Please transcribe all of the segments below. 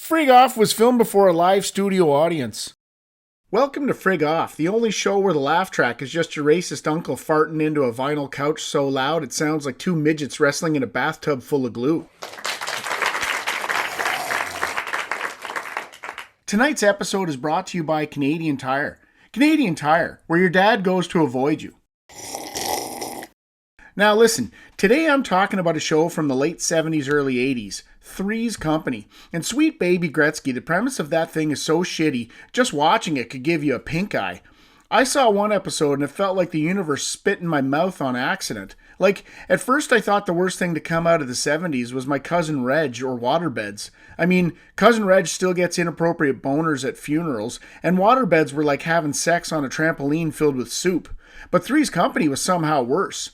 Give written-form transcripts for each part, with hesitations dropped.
Frig Off was filmed before a live studio audience. Welcome to Frig Off, the only show where the laugh track is just your racist uncle farting into a vinyl couch so loud it sounds like two midgets wrestling in a bathtub full of glue. Tonight's episode is brought to you by Canadian Tire. Canadian Tire, where your dad goes to avoid you. Now listen, today I'm talking about a show from the late 70s, early 80s, Three's Company. And sweet baby Gretzky, the premise of that thing is so shitty, just watching it could give you a pink eye. I saw one episode and it felt like the universe spit in my mouth on accident. Like, at first I thought the worst thing to come out of the 70s was My Cousin Reg or Waterbeds. I mean, Cousin Reg still gets inappropriate boners at funerals, and waterbeds were like having sex on a trampoline filled with soup. But Three's Company was somehow worse.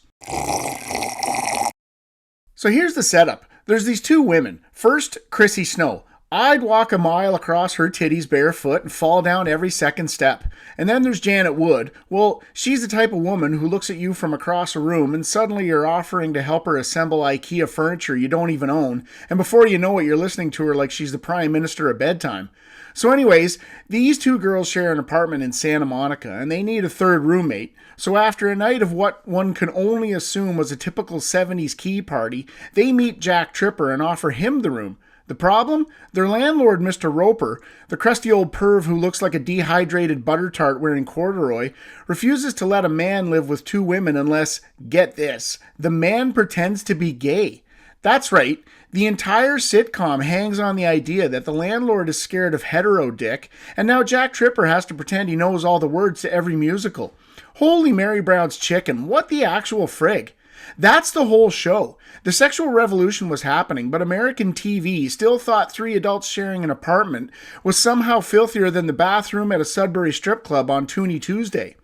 So here's the setup. There's these two women. First, Chrissy Snow. I'd walk a mile across her titties barefoot and fall down every second step. And then there's Janet Wood. Well, she's the type of woman who looks at you from across a room and suddenly you're offering to help her assemble IKEA furniture you don't even own. And before you know it, you're listening to her like she's the Prime Minister at bedtime. So anyways, these two girls share an apartment in Santa Monica and they need a third roommate. So after a night of what one can only assume was a typical 70s key party, they meet Jack Tripper and offer him the room. The problem? Their landlord, Mr. Roper, the crusty old perv who looks like a dehydrated butter tart wearing corduroy, refuses to let a man live with two women unless, get this, the man pretends to be gay. That's right. The entire sitcom hangs on the idea that the landlord is scared of hetero dick, and now Jack Tripper has to pretend he knows all the words to every musical. Holy Mary Brown's chicken, what the actual frig? That's the whole show. The sexual revolution was happening, but American TV still thought three adults sharing an apartment was somehow filthier than the bathroom at a Sudbury strip club on Toonie Tuesday.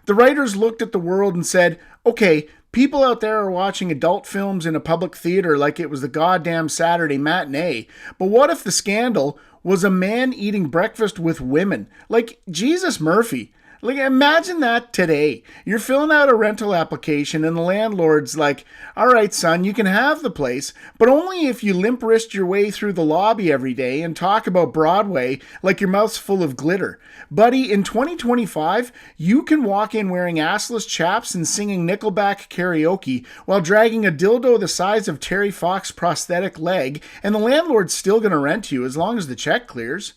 The writers looked at the world and said, okay, people out there are watching adult films in a public theater like it was the goddamn Saturday matinee, but what if the scandal was a man eating breakfast with women? Like Jesus Murphy. Like, imagine that today. You're filling out a rental application and the landlord's like, all right, son, you can have the place, but only if you limp wrist your way through the lobby every day and talk about Broadway like your mouth's full of glitter. Buddy, in 2025, you can walk in wearing assless chaps and singing Nickelback karaoke while dragging a dildo the size of Terry Fox's prosthetic leg, and the landlord's still going to rent you as long as the check clears.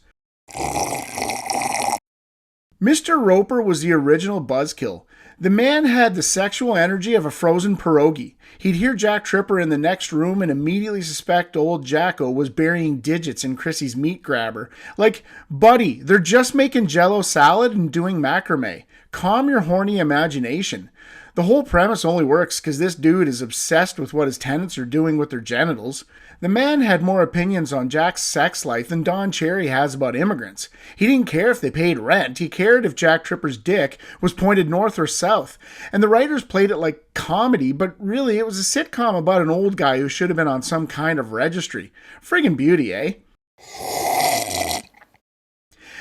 Mr. Roper was the original buzzkill. The man had the sexual energy of a frozen pierogi. He'd hear Jack Tripper in the next room and immediately suspect old Jacko was burying digits in Chrissy's meat grabber. Like, buddy, they're just making Jell-O salad and doing macrame. Calm your horny imagination. The whole premise only works because this dude is obsessed with what his tenants are doing with their genitals. The man had more opinions on Jack's sex life than Don Cherry has about immigrants. He didn't care if they paid rent. He cared if Jack Tripper's dick was pointed north or south. And the writers played it like comedy, but really it was a sitcom about an old guy who should have been on some kind of registry. Friggin' beauty, eh?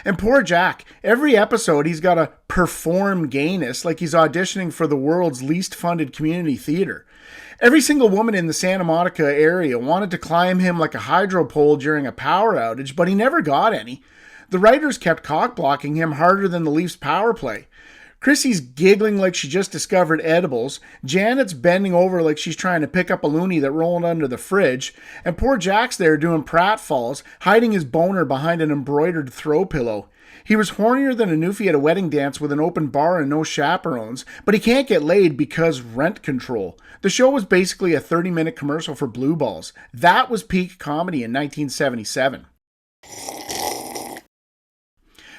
And poor Jack, every episode he's got to perform gayness like he's auditioning for the world's least funded community theater. Every single woman in the Santa Monica area wanted to climb him like a hydro pole during a power outage, but he never got any. The writers kept cock-blocking him harder than the Leafs power play. Chrissy's giggling like she just discovered edibles, Janet's bending over like she's trying to pick up a loonie that rolled under the fridge, and poor Jack's there doing pratfalls, hiding his boner behind an embroidered throw pillow. He was hornier than a newfie at a wedding dance with an open bar and no chaperones, but he can't get laid because rent control. The show was basically a 30-minute commercial for Blue Balls. That was peak comedy in 1977.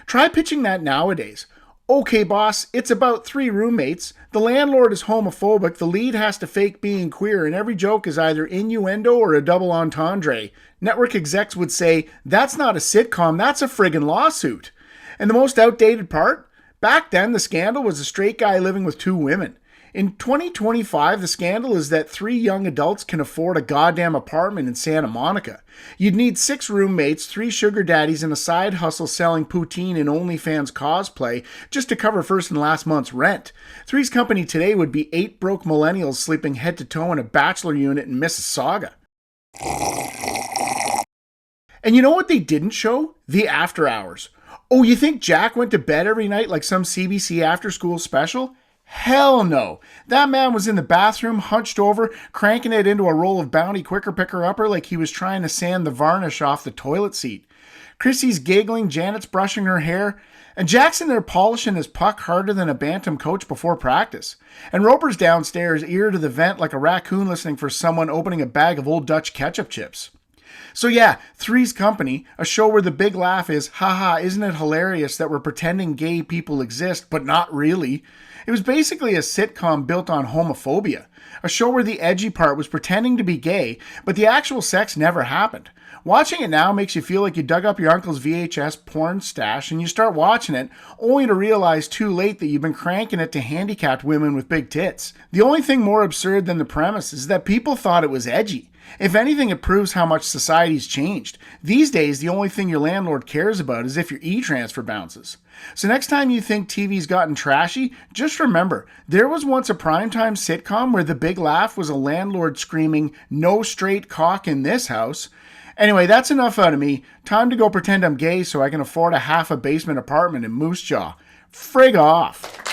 Try pitching that nowadays. Okay, boss, it's about three roommates. The landlord is homophobic, the lead has to fake being queer, and every joke is either innuendo or a double entendre. Network execs would say, that's not a sitcom, that's a friggin' lawsuit. And the most outdated part? Back then, the scandal was a straight guy living with two women. In 2025, the scandal is that three young adults can afford a goddamn apartment in Santa Monica. You'd need 6 roommates, 3 sugar daddies, and a side hustle selling poutine and OnlyFans cosplay just to cover first and last month's rent. Three's Company today would be 8 broke millennials sleeping head to toe in a bachelor unit in Mississauga. And you know what they didn't show? The after hours. Oh, you think Jack went to bed every night like some CBC after school special? Hell no. That man was in the bathroom, hunched over, cranking it into a roll of Bounty Quicker Picker Upper like he was trying to sand the varnish off the toilet seat. Chrissy's giggling, Janet's brushing her hair, and Jackson there polishing his puck harder than a bantam coach before practice. And Roper's downstairs, ear to the vent like a raccoon listening for someone opening a bag of Old Dutch ketchup chips. So yeah, Three's Company, a show where the big laugh is, haha, isn't it hilarious that we're pretending gay people exist, but not really? It was basically a sitcom built on homophobia. A show where the edgy part was pretending to be gay, but the actual sex never happened. Watching it now makes you feel like you dug up your uncle's VHS porn stash and you start watching it, only to realize too late that you've been cranking it to handicapped women with big tits. The only thing more absurd than the premise is that people thought it was edgy. If anything, it proves how much society's changed. These days, the only thing your landlord cares about is if your e-transfer bounces. So next time you think TV's gotten trashy, just remember, there was once a primetime sitcom where the big laugh was a landlord screaming, "No straight cock in this house." Anyway, that's enough out of me. Time to go pretend I'm gay so I can afford a half a basement apartment in Moose Jaw. Frig off.